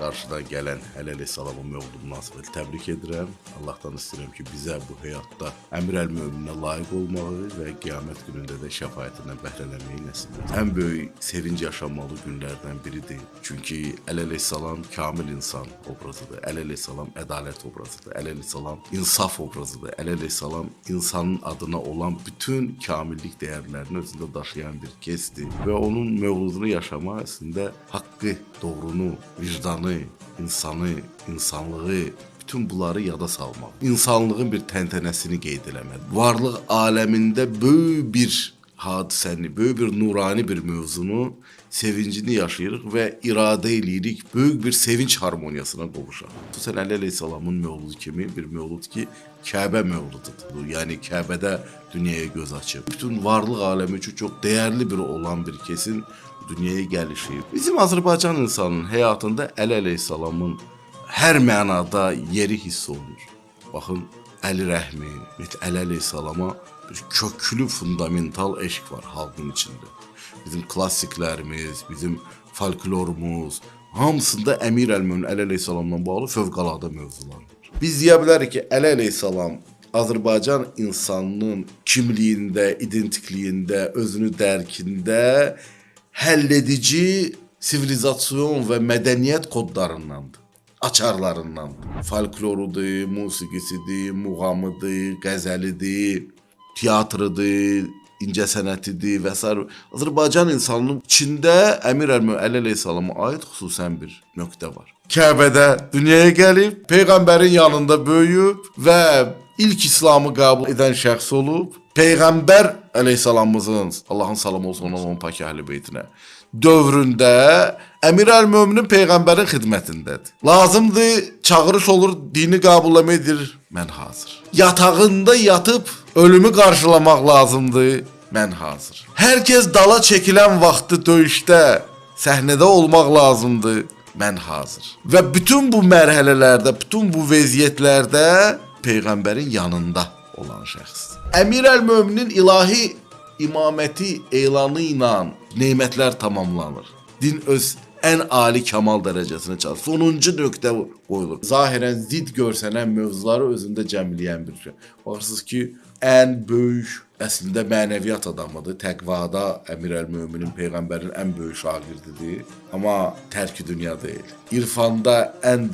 Qarşıdan gələn Hələli Salamın mövlud münasibəti təbrik edirəm. Allahdan istəyirəm ki, bizə bu həyatda Əmir əl-Möminə layiq olmağı və qiyamət günündə də şəfaətindən bəhrələnməyi nəsib etsin. Ən böyük sevinc yaşanmalı günlərdən biridir. Çünki Əleyhissalam kamil insan obrazıdır. Əleyhissalam ədalət obrazıdır. Əleyhissalam insaf obrazıdır. Əleyhissalam insanın adına olan bütün kamillik dəyərlərini özündə daşıyan bir kəsdir. Və onun mövludunu yaşamaq əslində haqqı, doğrunu, vicdanı, insanı, insanlığı, bütün bunları yada salmaq. İnsanlığın bir təntənəsini qeyd eləmək. Varlıq aləmində böyük bir hadisəni, böyük bir nurani bir mövzunu, sevincini yaşayırıq və iradə eləyirik, böyük bir sevinç harmoniyasına qovuşaq. Xüsusən Əli Əleyhissalamın mövludu kimi bir mövlud ki, Kəbə mövlududur. Yəni Kəbədə dünyaya göz açıb. Bütün varlıq aləmi üçün çox dəyərli bir olan bir kesin dünyaya gəlişi. Bizim Azərbaycan insanının həyatında Əli Əleyhissalamın hər mənada yeri hiss olunur. Baxın, Əli Rəhmi, Əli Əleyhissalama bir köklü, fundamental eşq var xalqın içində. Bizim klassiklərimiz, bizim folklorumuz, hamısında Əmir əl-Mömin Əli Əleyhissalamla bağlı fövqəladə mövzular var. Biz deyə bilərik ki, Əli Əleyhissalam Azərbaycan insanının kimliyində, identikliyində, özünü dərkində həlledici sivilizasyon və mədəniyyət kodlarındandır, açarlarındandır. Folklorudur, musiqisidir, muğamıdır, qəzəlidir, teatrıdır, incəsənətidir və s. Azərbaycan insanının içində Əmir əl-Mömin Əli Əleyhissalama aid xüsusən bir nöqtə var. Kəbədə dünyaya gəlib, Peyğəmbərin yanında böyüyüb və ilk İslamı qəbul edən şəxs olub. Peyğəmbər Əleyhissalamımızın, Allahın salamı olsun onun pak əhli beytinə, dövründə Əmir əl-Möminin Peyğəmbərin xidmətindədir. Lazımdır, çağırış olur, dini qəbulləmədir, mən hazır. Yatağında yatıb ölümü qarşılamaq lazımdır, mən hazır. Hər kəs dala çəkilən vaxtı döyüşdə, səhnədə olmaq lazımdır, mən hazır. Və bütün bu mərhələlərdə, bütün bu vəziyyətlərdə Peyğəmbərin yanında olan şəxs. Əmir əl-Möminin ilahi imaməti elanı ilə nemətlər tamamlanır. Din öz ən ali kamal dərəcəsinə çatır. Sonuncu nöqtə qoyulur. Zahirən zid görsənən mövzuları özündə cəmləyən bir şey. Baxırsınız ki, ən böyük əslində mənəviyyat adamıdır. Təqvada Əmir əl-Möminin Peyğəmbərin ən böyük şagirdidir. Amma tərki dünya deyil. İrfanda ən